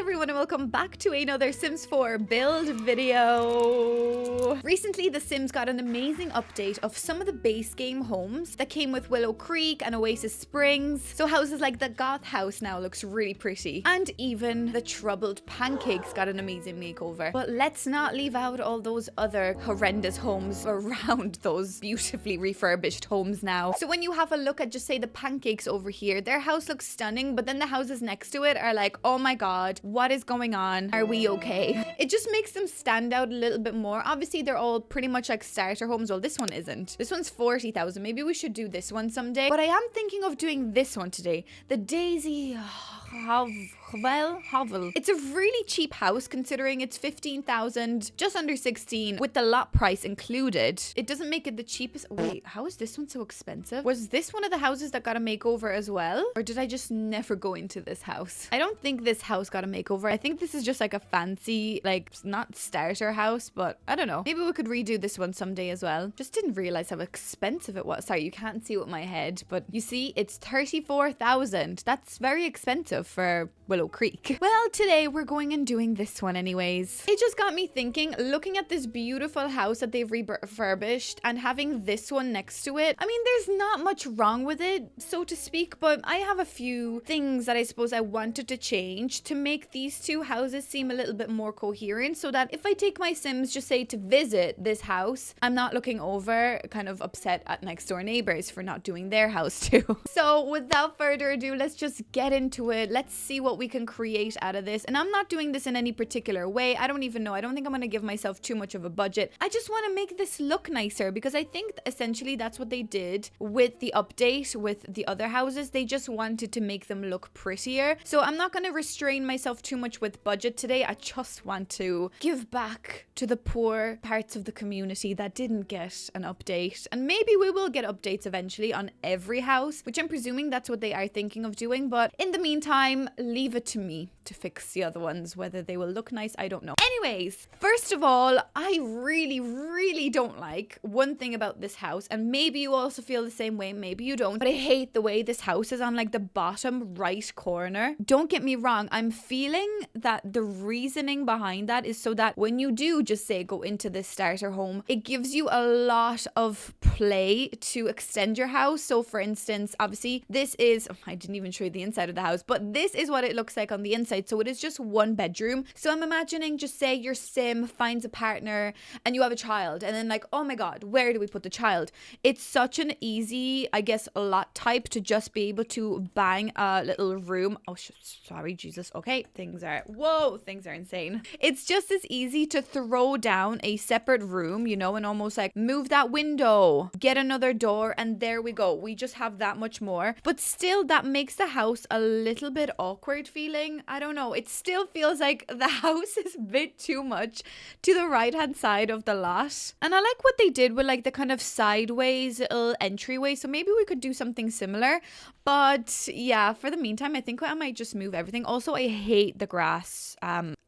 everyone and welcome back to another Sims 4 build video. Recently the Sims got an amazing update of some of the base game homes that came with Willow Creek and Oasis Springs. So houses like the Goth house now looks really pretty, and even the Troubled Pancakes got an amazing makeover. But let's not leave out all those other horrendous homes around those beautifully refurbished homes now. So when you have a look at just say the Pancakes over here, their house looks stunning, but then the houses next to it are like, oh my god, what is going on? Are we okay? It just makes them stand out a little bit more. Obviously they're all pretty much like starter homes. Well, this one isn't. This one's 40,000. Maybe we should do this one someday, but I am thinking of doing this one today, the Daisy Hovel. It's a really cheap house considering it's 15,000, just under 16 with the lot price included. It doesn't make it the cheapest. Wait, how is this one so expensive? Was this one of the houses that got a makeover as well? Or did I just never go into this house? I don't think this house got a makeover. I think this is just like a fancy, like not starter house, but I don't know. Maybe we could redo this one someday as well. Just didn't realize how expensive it was. Sorry, you can't see it with my head, but you see it's 34,000. That's very expensive for Willow Creek. Well, today we're going and doing this one anyways. It just got me thinking, looking at this beautiful house that they've refurbished and having this one next to it. I mean, there's not much wrong with it, so to speak, but I have a few things that I suppose I wanted to change to make these two houses seem a little bit more coherent, so that if I take my Sims, just say to visit this house, I'm not looking over kind of upset at next door neighbors for not doing their house too. So without further ado, let's just get into it. Let's see what we can create out of this. And I'm not doing this in any particular way. I don't even know. I don't think I'm going to give myself too much of a budget. I just want to make this look nicer because I think essentially that's what they did with the update with the other houses. They just wanted to make them look prettier. So I'm not going to restrain myself too much with budget today. I just want to give back to the poor parts of the community that didn't get an update. And maybe we will get updates eventually on every house, which I'm presuming that's what they are thinking of doing. But in the meantime, leave it to me to fix the other ones. Whether they will look nice, I don't know. Anyways, first of all, I really don't like one thing about this house, and maybe you also feel the same way, maybe you don't, but I hate the way this house is on like the bottom right corner. Don't get me wrong, I'm feeling that the reasoning behind that is so that when you do just say go into this starter home, it gives you a lot of play to extend your house. So for instance, obviously this is, I didn't even show you the inside of the house, but this is what it looks like on the inside. So it is just one bedroom. So I'm imagining just say your Sim finds a partner and you have a child, and then like, oh my god, where do we put the child? It's such an easy, I guess, lot type to just be able to bang a little room. Oh, sorry, Jesus. Okay, things are insane. It's just as easy to throw down a separate room, you know, and almost like move that window, get another door, and there we go. We just have that much more. But still, that makes the house a little bit awkward feeling. I don't know. It still feels like the house is a bit too much to the right hand side of the lot. And I like what they did with like the kind of sideways little entryway. So maybe we could do something similar. But yeah, for the meantime, I think I might just move everything. Also, I hate the grass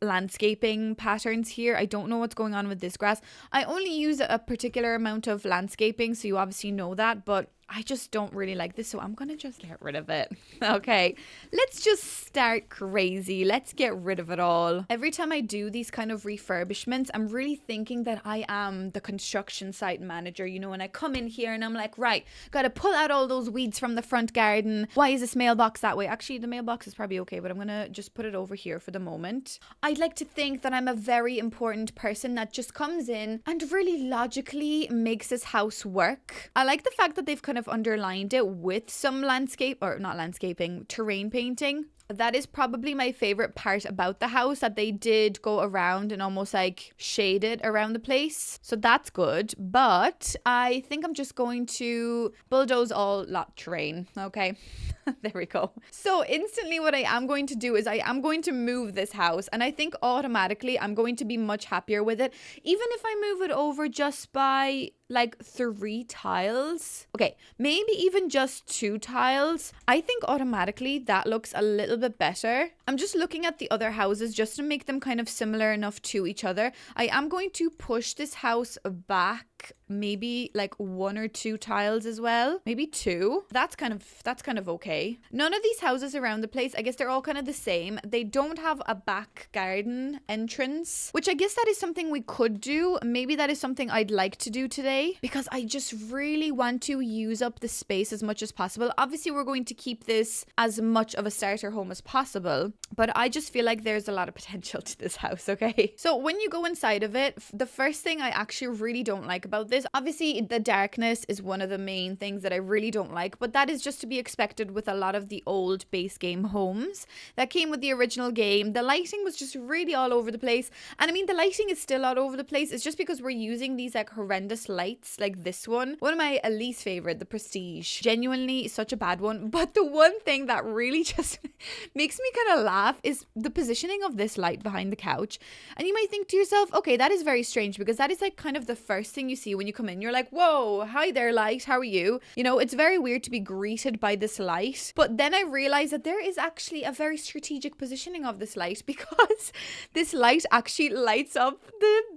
landscaping patterns here. I don't know what's going on with this grass. I only use a particular amount of landscaping, so you obviously know that, but I just don't really like this, so I'm gonna just get rid of it. Okay, let's just start crazy. Let's get rid of it all. Every time I do these kind of refurbishments, I'm really thinking that I am the construction site manager, you know, and I come in here and I'm like, right, gotta pull out all those weeds from the front garden. Why is this mailbox that way? Actually, the mailbox is probably okay, but I'm gonna just put it over here for the moment. I'd like to think that I'm a very important person that just comes in and really logically makes this house work. I like the fact that they've kind of underlined it with some terrain painting. That is probably my favorite part about the house, that they did go around and almost like shade it around the place. So that's good. But I think I'm just going to bulldoze all lot terrain. Okay. There we go. So instantly what I am going to do is I am going to move this house, and I think automatically I'm going to be much happier with it. Even if I move it over just by like 3 tiles. Okay, maybe even just 2 tiles. I think automatically that looks a little bit better. I'm just looking at the other houses just to make them kind of similar enough to each other. I am going to push this house back maybe like 1 or 2 tiles as well, maybe 2. That's kind of okay. None of these houses around the place, I guess they're all kind of the same. They don't have a back garden entrance, which I guess that is something we could do. Maybe that is something I'd like to do today, because I just really want to use up the space as much as possible. Obviously we're going to keep this as much of a starter home as possible, but I just feel like there's a lot of potential to this house. Okay, so when you go inside of it, the first thing I actually really don't like about this, obviously the darkness is one of the main things that I really don't like, but that is just to be expected with a lot of the old base game homes that came with the original game. The lighting was just really all over the place, and I mean the lighting is still all over the place. It's just because we're using these like horrendous lights like this one of my least favorite, the Prestige. Genuinely such a bad one. But the one thing that really just makes me kind of laugh is the positioning of this light behind the couch. And you might think to yourself, okay, that is very strange, because that is like kind of the first thing you see when you come in. You're like, whoa, hi there light, how are you? You know, it's very weird to be greeted by this light. But then I realized that there is actually a very strategic positioning of this light, because this light actually lights up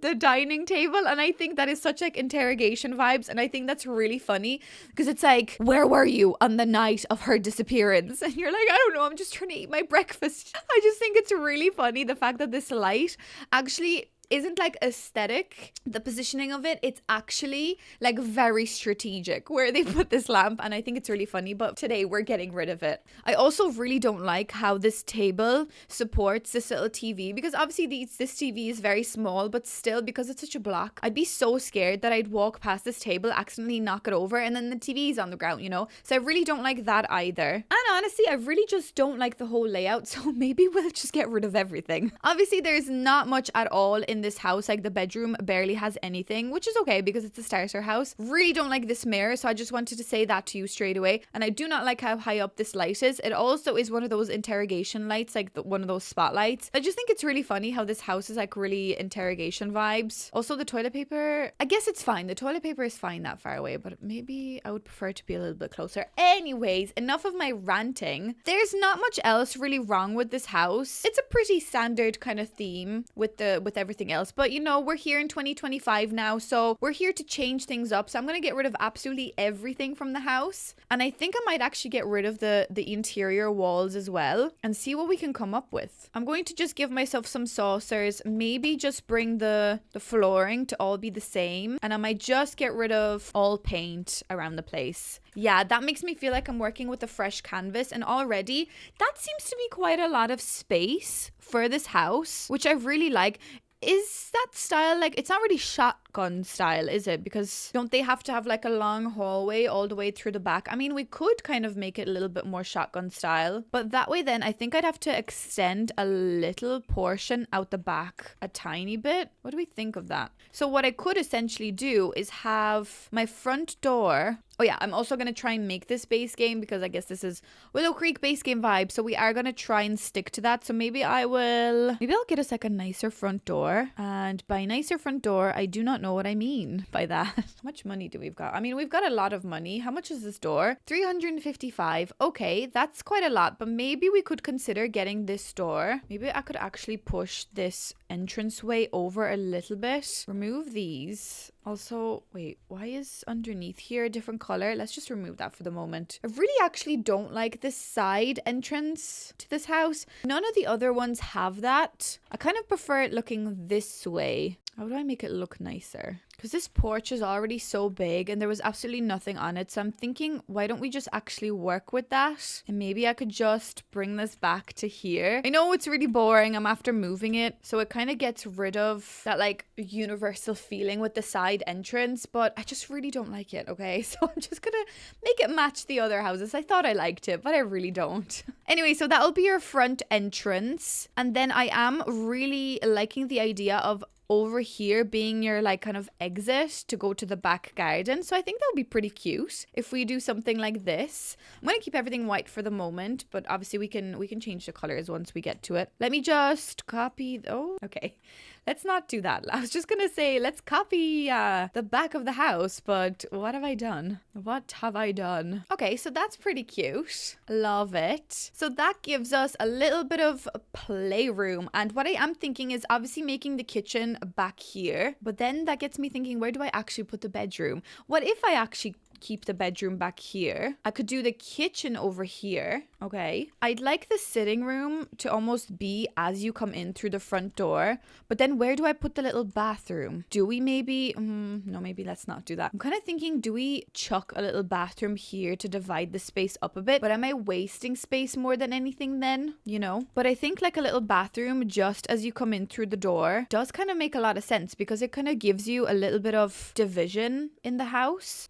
the dining table, and I think that is such like interrogation vibes, and I think that's really funny, because it's like, where were you on the night of her disappearance? And you're like, I don't know, I'm just trying to eat my breakfast. I just think it's really funny the fact that this light actually isn't like aesthetic, the positioning of it, it's actually like very strategic where they put this lamp, and I think it's really funny, but today we're getting rid of it. I also really don't like how this table supports this little TV, because obviously this TV is very small, but still, because it's such a block, I'd be so scared that I'd walk past this table, accidentally knock it over, and then the TV is on the ground, you know? So I really don't like that either. And honestly, I really just don't like the whole layout, so maybe we'll just get rid of everything. Obviously, there's not much at all in this house. Like the bedroom barely has anything, which is okay because it's a starter house. Really don't like this mirror, so I just wanted to say that to you straight away. And I do not like how high up this light is. It also is one of those interrogation lights, like one of those spotlights. I just think it's really funny how this house is like really interrogation vibes. Also the toilet paper, I guess it's fine. The toilet paper is fine that far away, but maybe I would prefer to be a little bit closer. Anyways, enough of my ranting. There's not much else really wrong with this house. It's a pretty standard kind of theme with everything else, but you know, we're here in 2025 now, so we're here to change things up. So I'm gonna get rid of absolutely everything from the house, and I think I might actually get rid of the interior walls as well and see what we can come up with. I'm going to just give myself some saucers, maybe just bring the flooring to all be the same, and I might just get rid of all paint around the place. Yeah, that makes me feel like I'm working with a fresh canvas, and already that seems to be quite a lot of space for this house, which I really like. Is that style like, it's not really shotgun style, is it? Because don't they have to have like a long hallway all the way through the back? I mean, we could kind of make it a little bit more shotgun style, but that way then I think I'd have to extend a little portion out the back a tiny bit. What do we think of that? So what I could essentially do is have my front door. Oh yeah, I'm also going to try and make this base game because I guess this is Willow Creek base game vibe. So we are going to try and stick to that. So maybe I'll get us like a nicer front door. And by nicer front door, I do not know what I mean by that. How much money do we've got? I mean, we've got a lot of money. How much is this door? 355. Okay, that's quite a lot, but maybe we could consider getting this door. Maybe I could actually push this entranceway over a little bit. Remove these. Also, wait, why is underneath here a different color? Let's just remove that for the moment. I really actually don't like this side entrance to this house. None of the other ones have that. I kind of prefer it looking this way. How do I make it look nicer? Because this porch is already so big and there was absolutely nothing on it. So I'm thinking, why don't we just actually work with that? And maybe I could just bring this back to here. I know it's really boring. I'm after moving it. So it kind of gets rid of that like universal feeling with the side entrance. But I just really don't like it, okay? So I'm just going to make it match the other houses. I thought I liked it, but I really don't. Anyway, so that'll be your front entrance. And then I am really liking the idea of over here being your like kind of exit to go to the back garden. So I think that would be pretty cute if we do something like this. I'm going to keep everything white for the moment, but obviously we can change the colors once we get to it. Let me just copy. Oh, okay. Let's not do that. I was just gonna say, let's copy the back of the house, but what have I done? What have I done? Okay, so that's pretty cute. Love it. So that gives us a little bit of playroom. And what I am thinking is obviously making the kitchen back here. But then that gets me thinking, where do I actually put the bedroom? What if I actually keep the bedroom back here? I could do the kitchen over here. Okay. I'd like the sitting room to almost be as you come in through the front door. But then where do I put the little bathroom? Do we maybe... no, maybe let's not do that. I'm kind of thinking, do we chuck a little bathroom here to divide the space up a bit? But am I wasting space more than anything then? You know? But I think like a little bathroom just as you come in through the door does kind of make a lot of sense because it kind of gives you a little bit of division in the house.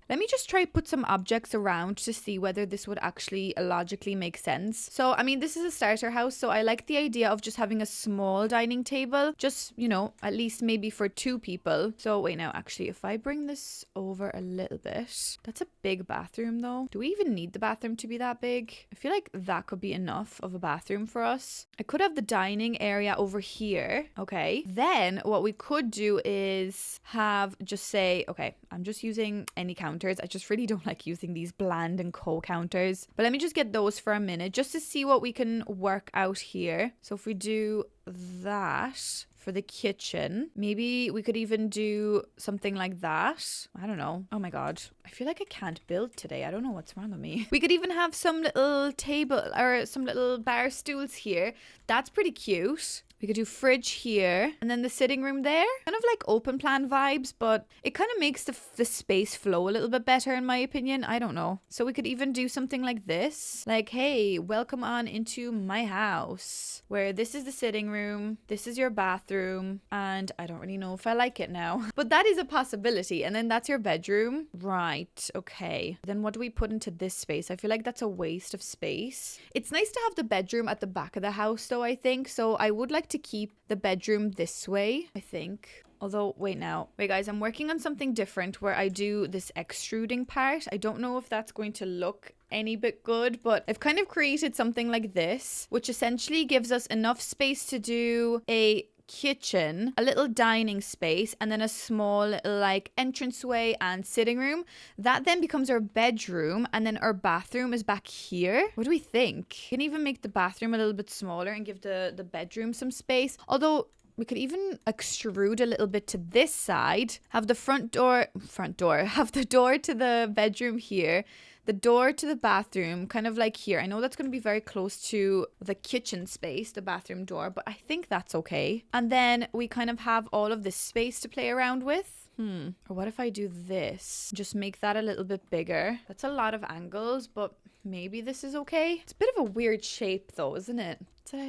Let me just try put some objects around to see whether this would actually logically make sense. So, I mean, this is a starter house, so I like the idea of just having a small dining table, just, you know, at least maybe for 2 people. So, wait, now, actually, if I bring this over a little bit, that's a big bathroom, though. Do we even need the bathroom to be that big? I feel like that could be enough of a bathroom for us. I could have the dining area over here. Okay. Then, what we could do is have just say, okay, I'm just using any counters. I just really don't like using these Bland and Co counters. But let me just get those for a minute just to see what we can work out here. So if we do that for the kitchen, maybe we could even do something like that. I don't know. Oh my God. I feel like I can't build today. I don't know what's wrong with me. We could even have some little table or some little bar stools here. That's pretty cute. We could do fridge here and then the sitting room there. Kind of like open plan vibes, but it kind of makes the space flow a little bit better in my opinion. I don't know. So we could even do something like this. Like, hey, welcome on into my house where this is the sitting room. This is your bathroom. And I don't really know if I like it now. But that is a possibility. And then that's your bedroom. Right. Okay. Then what do we put into this space? I feel like that's a waste of space. It's nice to have the bedroom at the back of the house though, I think. So I would like to keep the bedroom this way, I think. Although, wait guys, I'm working on something different where I do this extruding part. I don't know if that's going to look any bit good, but I've kind of created something like this, which essentially gives us enough space to do a kitchen, a little dining space, and then a small little like entranceway and sitting room. That then becomes our bedroom, and then our bathroom is back here. What do we think? Can even make the bathroom a little bit smaller and give the bedroom some space. Although we could even extrude a little bit to this side, have the have the door to the bedroom here, the door to the bathroom kind of like here. I know that's going to be very close to the kitchen space, the bathroom door, but I think that's okay. And then we kind of have all of this space to play around with. Or what if I do this? Just make that a little bit bigger. That's a lot of angles, but maybe this is okay. It's a bit of a weird shape though, isn't it?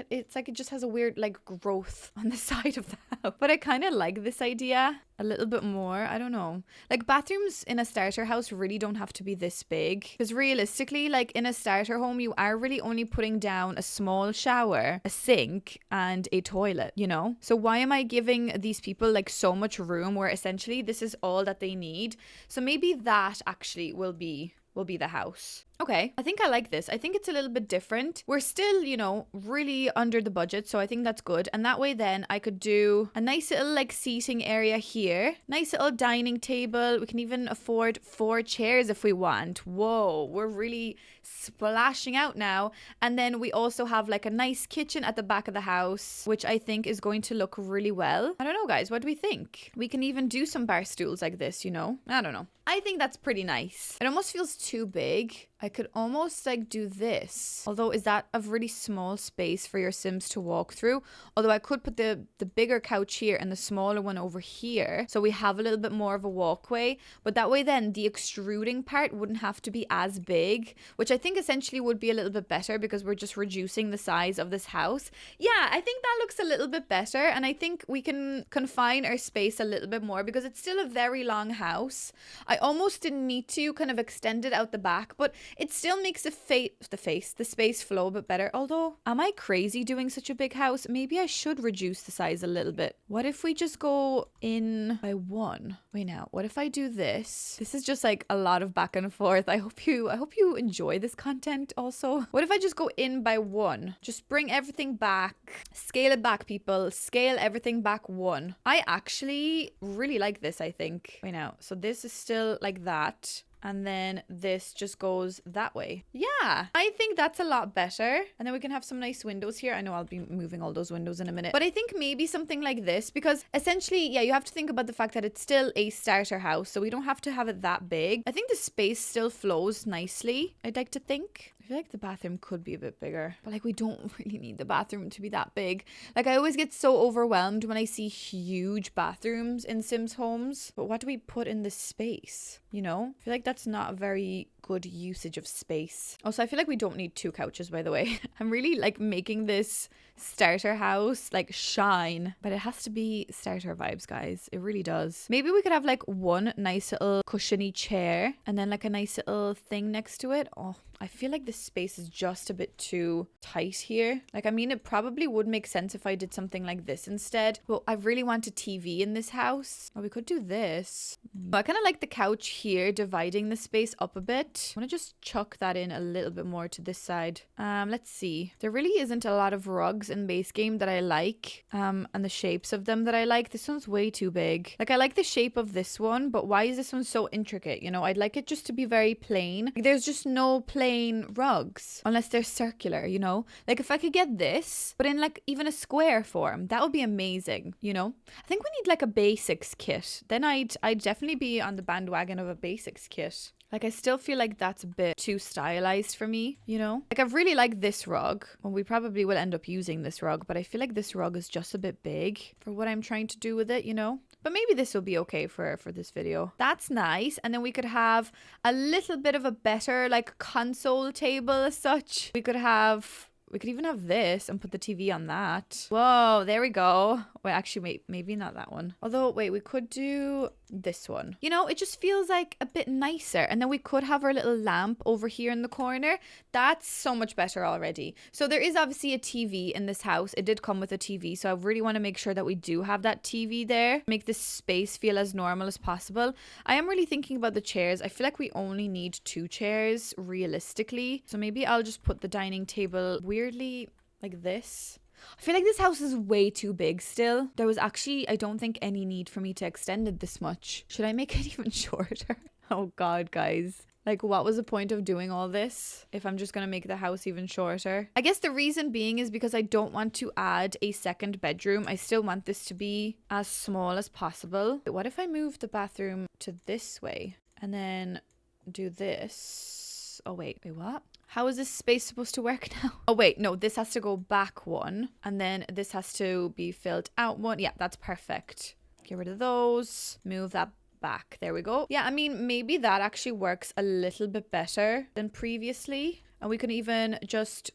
It's like it just has a weird like growth on the side of the house. But I kind of like this idea a little bit more. I don't know. Like bathrooms in a starter house really don't have to be this big. Because realistically, like in a starter home, you are really only putting down a small shower, a sink, and a toilet, you know? So why am I giving these people like so much room where essentially this is all that they need? So maybe that actually will be the house. Okay, I think I like this. I think it's a little bit different. We're still, you know, really under the budget, so I think that's good. And that way then I could do a nice little like seating area here. Nice little dining table. We can even afford 4 chairs if we want. Whoa, we're really splashing out now. And then we also have like a nice kitchen at the back of the house, which I think is going to look really well. I don't know, guys. What do we think? We can even do some bar stools like this, you know? I don't know. I think that's pretty nice. It almost feels too big. I could almost like do this. Although, is that a really small space for your Sims to walk through? Although I could put the bigger couch here and the smaller one over here. So we have a little bit more of a walkway. But that way then the extruding part wouldn't have to be as big, which I think essentially would be a little bit better because we're just reducing the size of this house. Yeah, I think that looks a little bit better. And I think we can confine our space a little bit more because it's still a very long house. I almost didn't need to kind of extend it out the back, but It still makes the space flow a bit better. Although, am I crazy doing such a big house? Maybe I should reduce the size a little bit. What if we just go in by 1? Wait now, what if I do this? This is just like a lot of back and forth. I hope you enjoy this content also. What if I just go in by 1? Just bring everything back. Scale it back, people. Scale everything back 1. I actually really like this, I think. Wait now, so this is still like that. And then this just goes that way. Yeah, I think that's a lot better. And then we can have some nice windows here. I know I'll be moving all those windows in a minute. But I think maybe something like this, because essentially, yeah, you have to think about the fact that it's still a starter house. So we don't have to have it that big. I think the space still flows nicely, I'd like to think. I feel like the bathroom could be a bit bigger, but like we don't really need the bathroom to be that big. Like I always get so overwhelmed when I see huge bathrooms in Sims homes. But what do we put in this space? You know, I feel like that's not a very good usage of space. Also, I feel like we don't need 2 couches, by the way. I'm really like making this starter house like shine, but it has to be starter vibes, guys. It really does. Maybe we could have like one nice little cushiony chair and then like a nice little thing next to it. Oh, I feel like this space is just a bit too tight here. Like, I mean, it probably would make sense if I did something like this instead. But I really want a TV in this house. Oh, we could do this. But I kind of like the couch here, dividing the space up a bit. I want to just chuck that in a little bit more to this side. Let's see. There really isn't a lot of rugs in base game that I like. And the shapes of them that I like. This one's way too big. Like, I like the shape of this one, but why is this one so intricate? You know, I'd like it just to be very plain. Like, there's just no plain rugs unless they're circular, you know? Like if I could get this but in like even a square form, that would be amazing, you know? I think we need like a basics kit. Then I'd definitely be on the bandwagon of a basics kit. Like, I still feel like that's a bit too stylized for me, you know? Like, I really like this rug. Well, we probably will end up using this rug, but I feel like this rug is just a bit big for what I'm trying to do with it, you know? But maybe this will be okay for this video. That's nice. And then we could have a little bit of a better, like, console table as such. We could even have this and put the TV on that. Whoa, there we go. Wait, actually, maybe not that one. Although, wait, we could do this one. You know, it just feels like a bit nicer. And then we could have our little lamp over here in the corner. That's so much better already. So there is obviously a TV in this house. It did come with a TV. So I really want to make sure that we do have that TV there. Make this space feel as normal as possible. I am really thinking about the chairs. I feel like we only need 2 chairs realistically. So maybe I'll just put the dining table weirdly like this. I feel like this house is way too big still. There was actually, I don't think, any need for me to extend it this much. Should I make it even shorter? Oh God, guys. Like, what was the point of doing all this if I'm just going to make the house even shorter? I guess the reason being is because I don't want to add a second bedroom. I still want this to be as small as possible. But what if I move the bathroom to this way and then do this? Oh, wait, what? How is this space supposed to work now? Oh, wait, no, this has to go back 1. And then this has to be filled out 1. Yeah, that's perfect. Get rid of those. Move that back. There we go. Yeah, I mean, maybe that actually works a little bit better than previously. And we can even just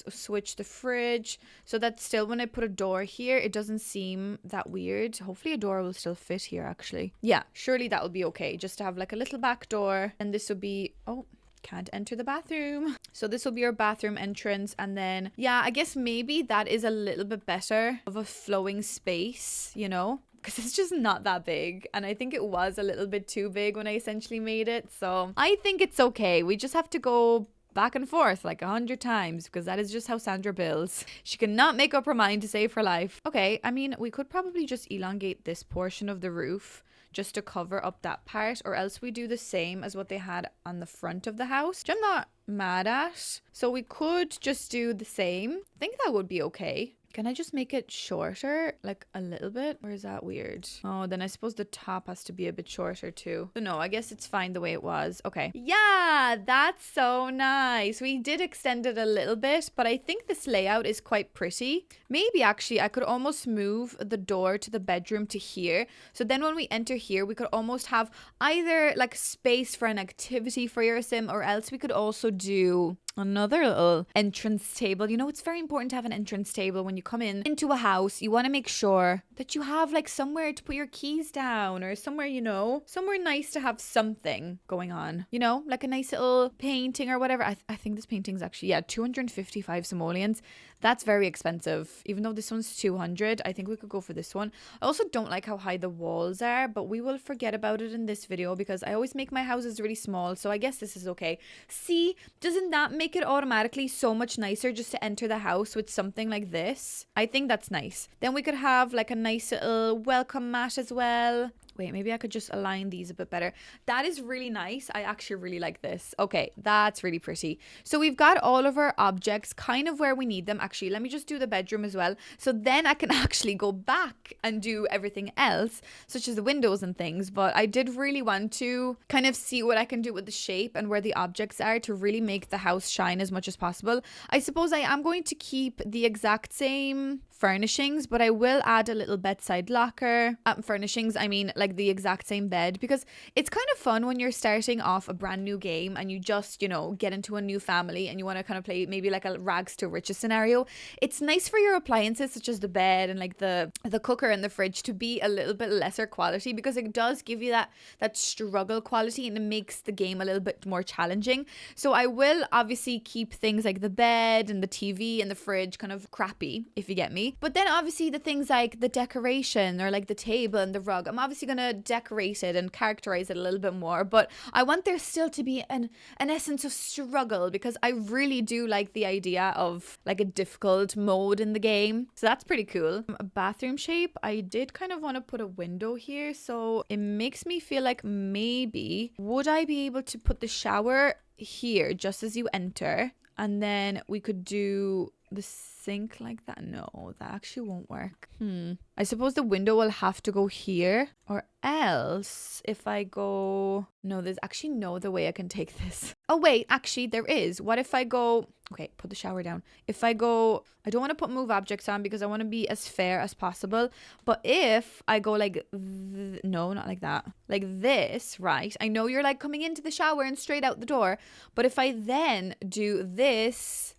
switch the fridge so that still when I put a door here, it doesn't seem that weird. Hopefully a door will still fit here, actually. Yeah, surely that will be okay. Just to have like a little back door. And this will be... Oh, can't enter the bathroom. So this will be our bathroom entrance. And then, yeah, I guess maybe that is a little bit better of a flowing space, you know? Because it's just not that big. And I think it was a little bit too big when I essentially made it. So I think it's okay. We just have to go back and forth like 100 times because that is just how Sandra builds. She cannot make up her mind to save her life. Okay, I mean, we could probably just elongate this portion of the roof just to cover up that part, or else we do the same as what they had on the front of the house, which I'm not mad at. So we could just do the same. I think that would be okay. Can I just make it shorter, like a little bit? Or is that weird? Oh, then I suppose the top has to be a bit shorter too. So no, I guess it's fine the way it was. Okay. Yeah, that's so nice. We did extend it a little bit, but I think this layout is quite pretty. Maybe actually I could almost move the door to the bedroom to here. So then when we enter here, we could almost have either like space for an activity for your sim, or else we could also do another little entrance table. You know, it's very important to have an entrance table when you come into a house. You want to make sure that you have like somewhere to put your keys down or somewhere, you know, somewhere nice to have something going on, you know, like a nice little painting or whatever. I think this painting's actually, yeah, 255 simoleons. That's very expensive. Even though this one's 200, I think we could go for this one. I also don't like how high the walls are, but we will forget about it in this video because I always make my houses really small. So I guess this is okay. See, doesn't that make it automatically so much nicer just to enter the house with something like this? I think that's nice. Then we could have like a nice little welcome mat as well. Wait, maybe I could just align these a bit better. That is really nice. I actually really like this. Okay, that's really pretty. So we've got all of our objects kind of where we need them. Actually, let me just do the bedroom as well. So then I can actually go back and do everything else, such as the windows and things. But I did really want to kind of see what I can do with the shape and where the objects are to really make the house shine as much as possible. I suppose I am going to keep the exact same furnishings, but I will add a little bedside locker. Furnishings, I mean like the exact same bed, because it's kind of fun when you're starting off a brand new game and you just, you know, get into a new family and you want to kind of play maybe like a rags to riches scenario. It's nice for your appliances such as the bed and like the cooker and the fridge to be a little bit lesser quality, because it does give you that struggle quality and it makes the game a little bit more challenging. So I will obviously keep things like the bed and the TV and the fridge kind of crappy, if you get me. But then obviously the things like the decoration or like the table and the rug, I'm obviously going to decorate it and characterize it a little bit more. But I want there still to be an essence of struggle, because I really do like the idea of like a difficult mode in the game. So that's pretty cool. A bathroom shape, I did kind of want to put a window here. So it makes me feel like maybe would I be able to put the shower here just as you enter? And then we could do the sink like that. No, that actually won't work. I suppose the window will have to go here, or else if I go, no, there's actually no other way I can take this. Oh wait, actually there is. What if I go, okay, put the shower down. If I go, I don't want to put move objects on because I want to be as fair as possible. But if I go like, no, not like that, like this, right? I know you're like coming into the shower and straight out the door. But if I then do this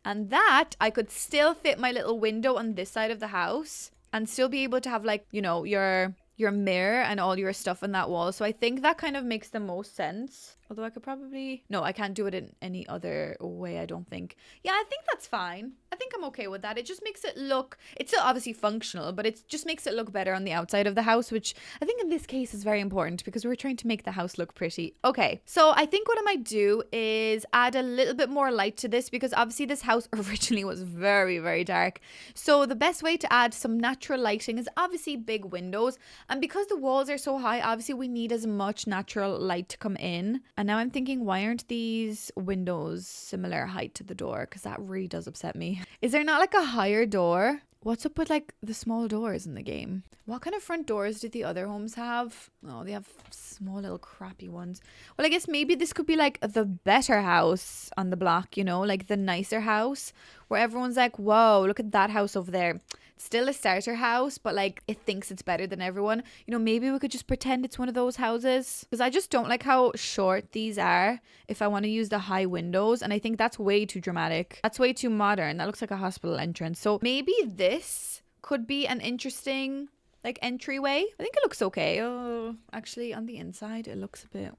and that, I could still fit my little window on this side of the house and still be able to have like, you know, your mirror and all your stuff on that wall. So I think that kind of makes the most sense. Although I could probably, no, I can't do it in any other way, I don't think. Yeah, I think that's fine. I think I'm okay with that. It just makes it look, it's still obviously functional, but it just makes it look better on the outside of the house, which I think in this case is very important because we're trying to make the house look pretty. Okay, so I think what I might do is add a little bit more light to this, because obviously this house originally was very, very dark. So the best way to add some natural lighting is obviously big windows. And because the walls are so high, obviously we need as much natural light to come in. And now I'm thinking, why aren't these windows similar height to the door? Because that really does upset me. Is there not like a higher door? What's up with like the small doors in the game? What kind of front doors do the other homes have? Oh, they have small little crappy ones. Well, I guess maybe this could be like the better house on the block, you know, like the nicer house where everyone's like, whoa, look at that house over there. Still a starter house, but like it thinks it's better than everyone. You know, maybe we could just pretend it's one of those houses, because I just don't like how short these are if I want to use the high windows, and I think that's way too dramatic. That's way too modern. That looks like a hospital entrance. So maybe this could be an interesting like entryway. I think it looks okay. Oh, actually on the inside it looks a bit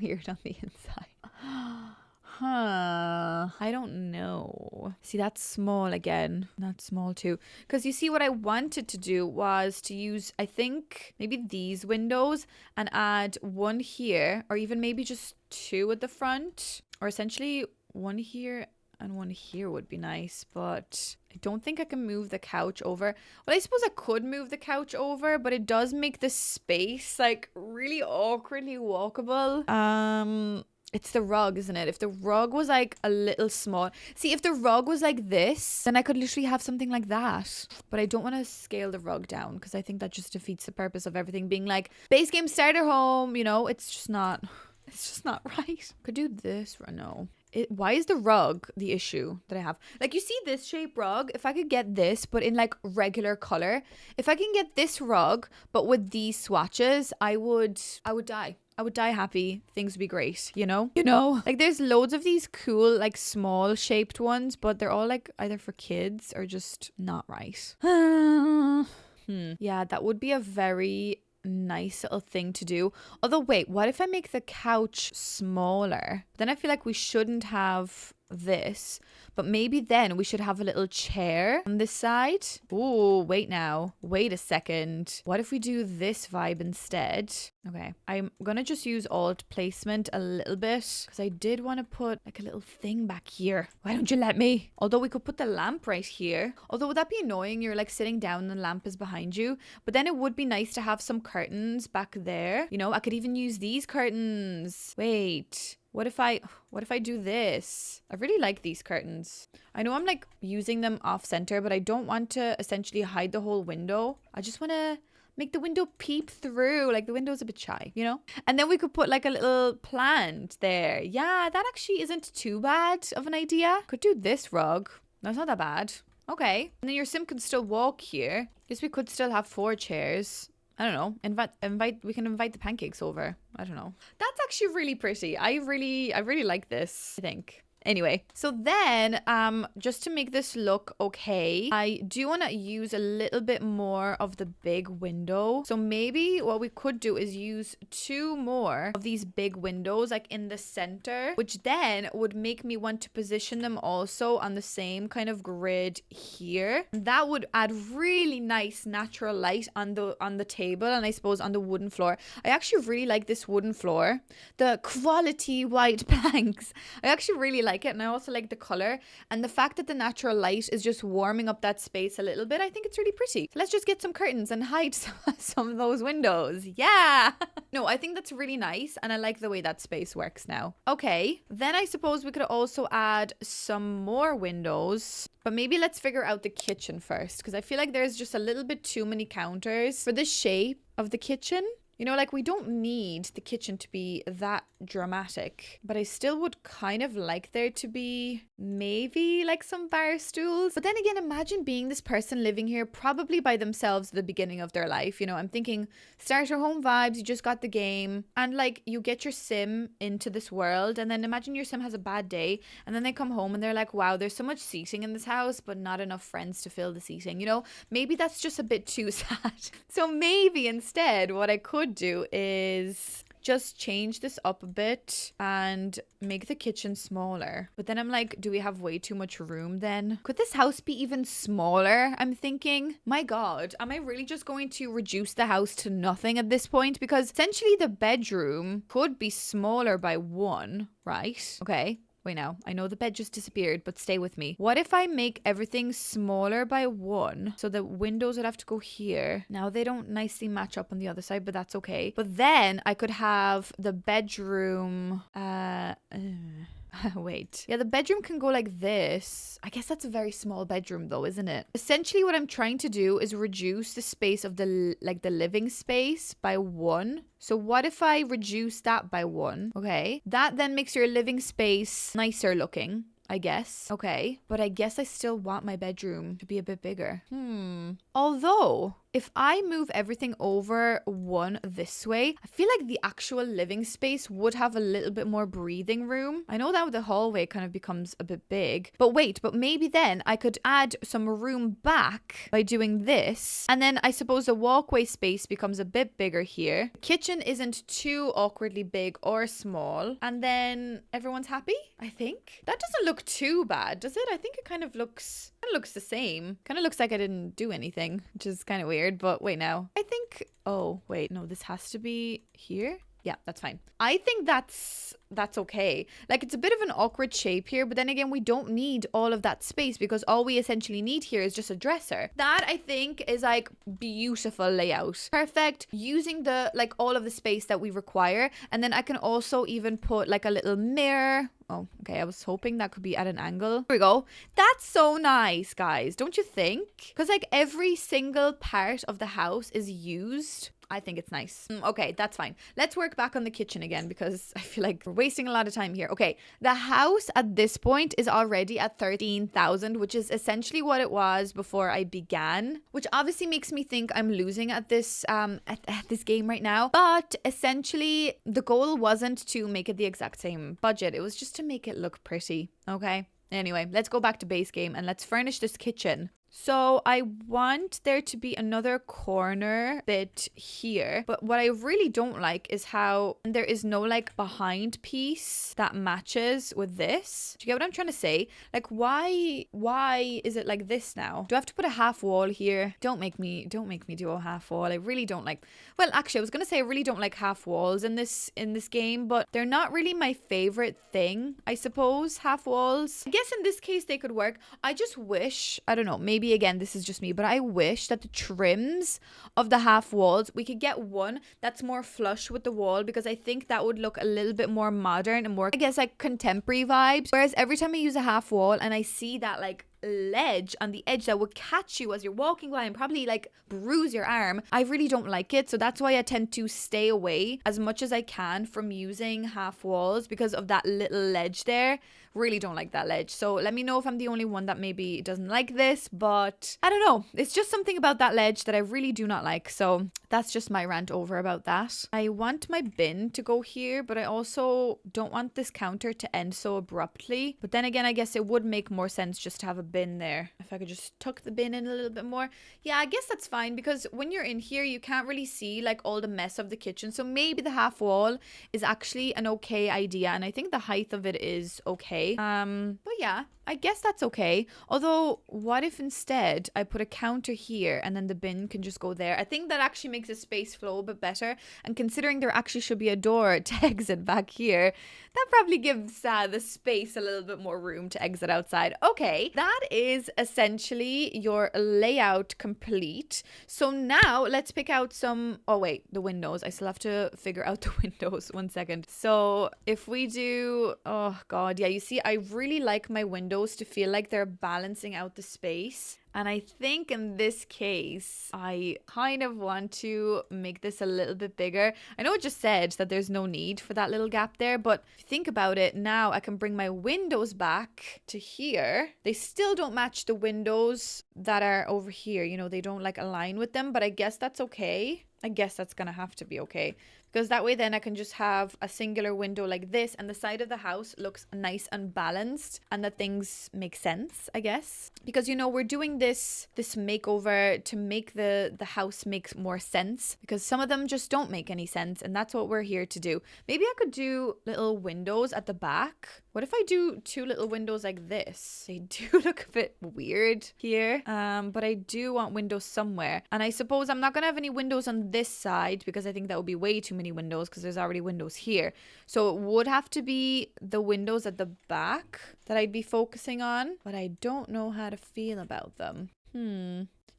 weird on the inside. I don't know. See, that's small again. That's small too. Because you see, what I wanted to do was to use, I think, maybe these windows and add one here, or even maybe just two at the front, or essentially one here and one here would be nice. But I don't think I can move the couch over. Well, I suppose I could move the couch over, but it does make the space like really awkwardly walkable. It's the rug, isn't it? If the rug was like a little small. See, if the rug was like this, then I could literally have something like that. But I don't want to scale the rug down because I think that just defeats the purpose of everything being like base game starter home. You know, it's just not right. Could do this or no. Why is the rug the issue that I have? Like, you see this shape rug? If I could get this, but in like regular color, if I can get this rug, but with these swatches, I would die. I would die happy. Things would be great, you know? Like there's loads of these cool, like small shaped ones, but they're all like either for kids or just not right. Yeah, that would be a very nice little thing to do. Although, wait, what if I make the couch smaller? Then I feel like we shouldn't have this, but maybe then we should have a little chair on this side. Ooh, wait now. Wait a second. What if we do this vibe instead? Okay, I'm gonna just use alt placement a little bit because I did want to put like a little thing back here. Why don't you let me? Although we could put the lamp right here. Although would that be annoying? You're like sitting down and the lamp is behind you. But then it would be nice to have some curtains back there. You know, I could even use these curtains. Wait. What if I do this? I really like these curtains. I know I'm like using them off center, but I don't want to essentially hide the whole window. I just want to make the window peep through. Like the window's a bit shy, you know? And then we could put like a little plant there. Yeah, that actually isn't too bad of an idea. Could do this rug. That's not that bad. Okay. And then your sim can still walk here. Guess we could still have 4 chairs. I don't know. We can invite the pancakes over. I don't know. That's actually really pretty. I really like this, I think. Anyway, so then just to make this look okay, I do want to use a little bit more of the big window. So maybe what we could do is use 2 more of these big windows like in the center, which then would make me want to position them also on the same kind of grid here. That would add really nice natural light on the table and I suppose on the wooden floor. I actually really like this wooden floor. The quality white planks. I actually really like it, and I also like the color and the fact that the natural light is just warming up that space a little bit. I think it's really pretty. So let's just get some curtains and hide some of those windows. Yeah. No, I think that's really nice and I like the way that space works now. Okay, then I suppose we could also add some more windows, but maybe let's figure out the kitchen first because I feel like there's just a little bit too many counters for the shape of the kitchen. You know, like we don't need the kitchen to be that dramatic, but I still would kind of like there to be maybe like some bar stools. But then again, imagine being this person living here probably by themselves at the beginning of their life. You know, I'm thinking starter home vibes, you just got the game and like you get your sim into this world and then imagine your sim has a bad day and then they come home and they're like, wow, there's so much seating in this house, but not enough friends to fill the seating. You know, maybe that's just a bit too sad. So maybe instead what I could do is just change this up a bit and make the kitchen smaller. But then I'm like, do we have way too much room then? Could this house be even smaller? I'm thinking, my God, am I really just going to reduce the house to nothing at this point? Because essentially the bedroom could be smaller by 1, right? Okay. Wait now, I know the bed just disappeared, but stay with me. What if I make everything smaller by 1? So the windows would have to go here. Now they don't nicely match up on the other side, but that's okay. But then I could have the bedroom, wait. Yeah, the bedroom can go like this. I guess that's a very small bedroom though, isn't it? Essentially what I'm trying to do is reduce the space of the living space by 1. So what if I reduce that by 1? Okay. That then makes your living space nicer looking, I guess. Okay. But I guess I still want my bedroom to be a bit bigger. Although, if I move everything over 1 this way, I feel like the actual living space would have a little bit more breathing room. I know that the hallway kind of becomes a bit big, but maybe then I could add some room back by doing this. And then I suppose the walkway space becomes a bit bigger here. The kitchen isn't too awkwardly big or small. And then everyone's happy, I think. That doesn't look too bad, does it? I think it kind of looks the same. Kind of looks like I didn't do anything, which is kind of weird, but wait now. I think, oh, wait, no, this has to be here. Yeah, that's fine. I think that's okay. Like, it's a bit of an awkward shape here, but then again, we don't need all of that space because all we essentially need here is just a dresser. That, I think, is like beautiful layout. Perfect. Using the, like, all of the space that we require. And then I can also even put like a little mirror. Oh, okay. I was hoping that could be at an angle. Here we go. That's so nice, guys. Don't you think? Because like every single part of the house is used. I think it's nice. Okay, that's fine. Let's work back on the kitchen again because I feel like we're wasting a lot of time here. Okay, the house at this point is already at 13,000, which is essentially what it was before I began, which obviously makes me think I'm losing at this at this game right now. But essentially, the goal wasn't to make it the exact same budget. It was just to make it look pretty. Okay. Anyway, let's go back to base game and let's furnish this kitchen. So I want there to be another corner bit here. But what I really don't like is how there is no like behind piece that matches with this. Do you get what I'm trying to say? Like why is it like this now? Do I have to put a half wall here? Don't make me do a half wall. I really don't like, well, actually I was gonna say I really don't like half walls in this game, but they're not really my favorite thing, I suppose, half walls. I guess in this case they could work. I just wish, I don't know, maybe again this is just me, but I wish that the trims of the half walls, we could get one that's more flush with the wall, because I think that would look a little bit more modern and more, I guess, like contemporary vibes. Whereas every time I use a half wall and I see that like ledge on the edge that would catch you as you're walking by and probably like bruise your arm, I really don't like it. So that's why I tend to stay away as much as I can from using half walls, because of that little ledge there. Really don't like that ledge. So let me know if I'm the only one that maybe doesn't like this, but I don't know. It's just something about that ledge that I really do not like. So that's just my rant over about that. I want my bin to go here, but I also don't want this counter to end so abruptly. But then again, I guess it would make more sense just to have a bin there. If I could just tuck the bin in a little bit more. Yeah, I guess that's fine, because when you're in here, you can't really see like all the mess of the kitchen. So maybe the half wall is actually an okay idea. And I think the height of it is okay. But yeah, I guess that's okay. Although, what if instead I put a counter here and then the bin can just go there? I think that actually makes the space flow a bit better. And considering there actually should be a door to exit back here, that probably gives the space a little bit more room to exit outside. Okay, that is essentially your layout complete. So now let's pick out some, oh wait, the windows. I still have to figure out the windows. 1 second. So if we do, oh God, yeah, you see, I really like my windows to feel like they're balancing out the space. And I think in this case, I kind of want to make this a little bit bigger. I know it just said that there's no need for that little gap there, but if you think about it, now I can bring my windows back to here. They still don't match the windows that are over here. You know, they don't like align with them, but I guess that's okay. I guess that's gonna have to be okay. Because that way then I can just have a singular window like this, and the side of the house looks nice and balanced, and that things make sense, I guess. Because, you know, we're doing this makeover to make the house make more sense, because some of them just don't make any sense, and that's what we're here to do. Maybe I could do little windows at the back. What if I do 2 little windows like this? They do look a bit weird here, but I do want windows somewhere. And I suppose I'm not gonna have any windows on this side, because I think that would be way too many windows, because there's already windows here. So it would have to be the windows at the back that I'd be focusing on, but I don't know how to feel about them.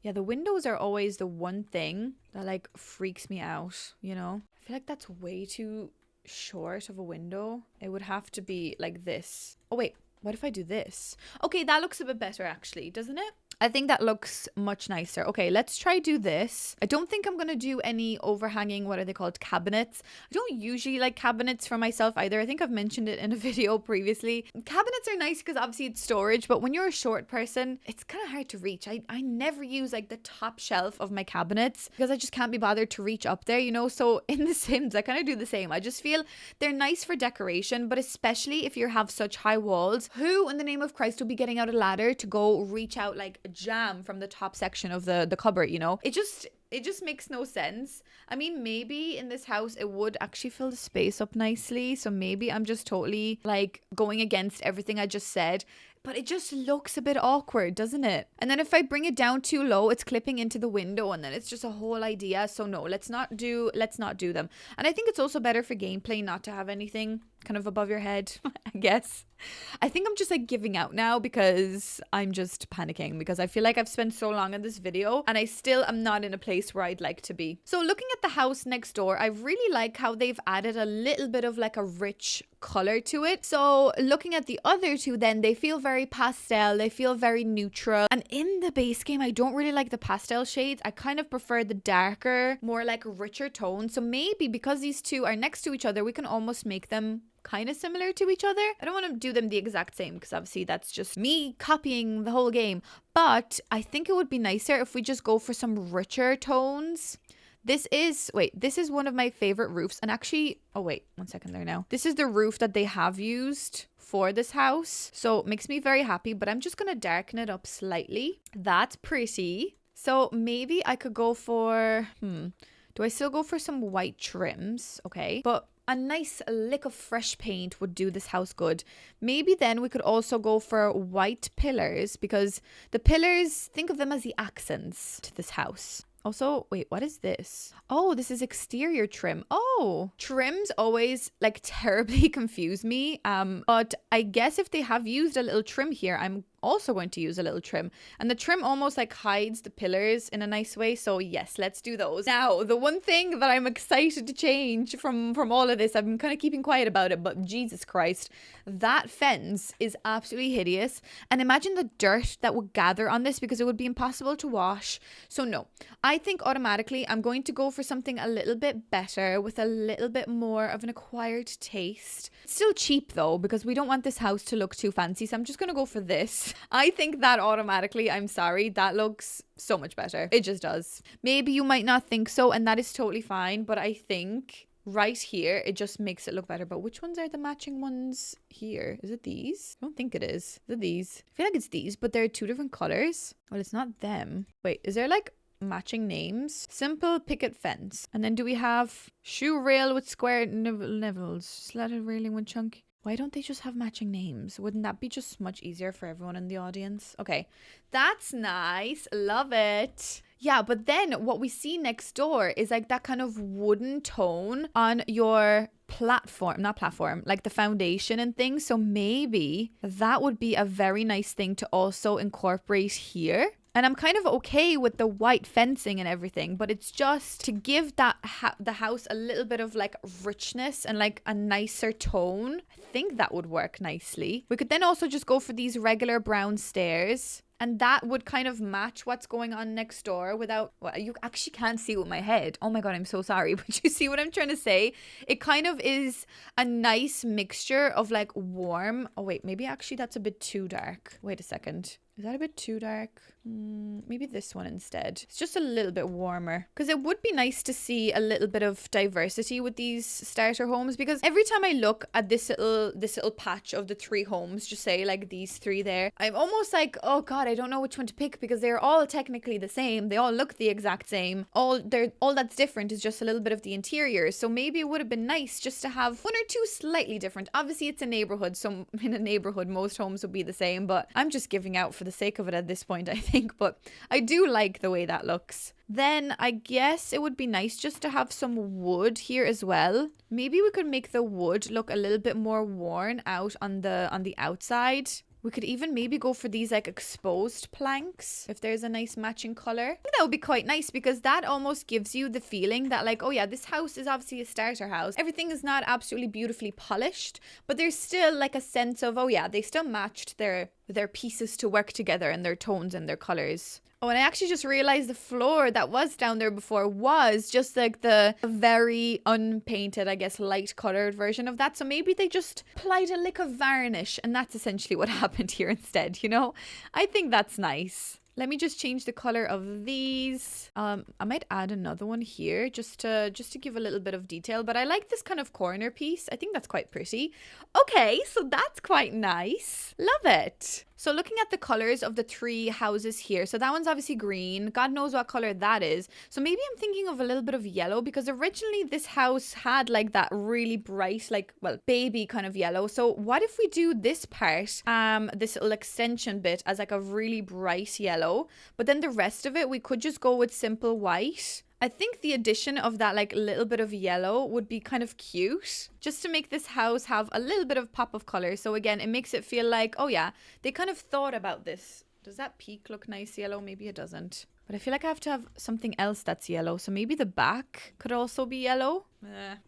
Yeah, the windows are always the one thing that like freaks me out, you know? I feel like that's way too short of a window. It would have to be like this. Oh wait, what if I do this? Okay, that looks a bit better actually, doesn't it? I think that looks much nicer. Okay, let's try do this. I don't think I'm going to do any overhanging, what are they called, cabinets. I don't usually like cabinets for myself either. I think I've mentioned it in a video previously. Cabinets are nice because obviously it's storage, but when you're a short person, it's kind of hard to reach. I never use like the top shelf of my cabinets because I just can't be bothered to reach up there, you know? So in The Sims, I kind of do the same. I just feel they're nice for decoration, but especially if you have such high walls, who in the name of Christ will be getting out a ladder to go reach out like a jam from the top section of the cupboard, you know? It just makes no sense. I mean, maybe in this house it would actually fill the space up nicely, so maybe I'm just totally like going against everything I just said, but it just looks a bit awkward, doesn't it? And then if I bring it down too low, it's clipping into the window, and then it's just a whole idea. So no, let's not do them. And I think it's also better for gameplay not to have anything kind of above your head, I guess. I think I'm just like giving out now because I'm just panicking, because I feel like I've spent so long on this video and I still am not in a place where I'd like to be. So looking at the house next door, I really like how they've added a little bit of like a rich color to it. So looking at the other two, then they feel very pastel, they feel very neutral. And in the base game, I don't really like the pastel shades. I kind of prefer the darker, more like richer tones. So maybe because these two are next to each other, we can almost make them kind of similar to each other. I don't want to do them the exact same because obviously that's just me copying the whole game. But I think it would be nicer if we just go for some richer tones. This is, wait, this is one of my favorite roofs. And actually, oh wait, 1 second there now. This is the roof that they have used for this house. So it makes me very happy, but I'm just going to darken it up slightly. That's pretty. So maybe I could go for, do I still go for some white trims? Okay. But a nice lick of fresh paint would do this house good. Maybe then we could also go for white pillars, because the pillars, think of them as the accents to this house. Also, wait, what is this? Oh, this is exterior trim. Oh, trims always like terribly confuse me. But I guess if they have used a little trim here, I'm also going to use a little trim, and the trim almost like hides the pillars in a nice way. So yes, let's do those. Now, the one thing that I'm excited to change from all of this, I've been kind of keeping quiet about it, but Jesus Christ, that fence is absolutely hideous. And imagine the dirt that would gather on this, because it would be impossible to wash. So no, I think automatically I'm going to go for something a little bit better with a little bit more of an acquired taste. Still cheap though, because we don't want this house to look too fancy. So I'm just going to go for this. I think that automatically, I'm sorry, that looks so much better. It just does. Maybe you might not think so, and that is totally fine. But I think right here, it just makes it look better. But which ones are the matching ones here? Is it these? I don't think it is. Is it these? I feel like it's these, but they're 2 different colors. Well, it's not them. Wait, is there like matching names? Simple picket fence. And then do we have shoe rail with square nivels, slatted railing with chunky? Why don't they just have matching names? Wouldn't that be just much easier for everyone in the audience? Okay, that's nice. Love it. Yeah, but then what we see next door is like that kind of wooden tone on your like the foundation and things. So maybe that would be a very nice thing to also incorporate here. And I'm kind of okay with the white fencing and everything, but it's just to give that the house a little bit of like richness and like a nicer tone. I think that would work nicely. We could then also just go for these regular brown stairs, and that would kind of match what's going on next door without, well, you actually can't see with my head. Oh my God, I'm so sorry. But you see what I'm trying to say? It kind of is a nice mixture of like warm. Oh wait, maybe actually that's a bit too dark. Wait a second. Is that a bit too dark? Maybe this one instead. It's just a little bit warmer, because it would be nice to see a little bit of diversity with these starter homes, because every time I look at this little patch of the 3 homes, just say like these 3 there, I'm almost like, oh God, I don't know which one to pick, because they're all technically the same. They all look the exact same. All that's different is just a little bit of the interior. So maybe it would have been nice just to have 1 or 2 slightly different. Obviously it's a neighborhood, so in a neighborhood most homes would be the same, but I'm just giving out for the sake of it at this point, I think. But I do like the way that looks. Then I guess it would be nice just to have some wood here as well. Maybe we could make the wood look a little bit more worn out on the outside. We could even maybe go for these like exposed planks if there's a nice matching color. I think that would be quite nice, because that almost gives you the feeling that like, oh yeah, this house is obviously a starter house. Everything is not absolutely beautifully polished, but there's still like a sense of, oh yeah, they still matched their pieces to work together, and their tones and their colors. Oh, and I actually just realized the floor that was down there before was just like the very unpainted, I guess, light colored version of that. So maybe they just applied a lick of varnish, and that's essentially what happened here instead, you know? I think that's nice. Let me just change the color of these. I might add another one here just to give a little bit of detail, but I like this kind of corner piece. I think that's quite pretty. Okay, so that's quite nice. Love it. So looking at the colors of the 3 houses here, so that one's obviously green. God knows what color that is. So maybe I'm thinking of a little bit of yellow, because originally this house had like that really bright, like, well, baby kind of yellow. So what if we do this part, this little extension bit as like a really bright yellow, but then the rest of it, we could just go with simple white. I think the addition of that like little bit of yellow would be kind of cute, just to make this house have a little bit of pop of color. So again, it makes it feel like, oh yeah, they kind of thought about this. Does that peak look nice yellow? Maybe it doesn't. But I feel like I have to have something else that's yellow. So maybe the back could also be yellow.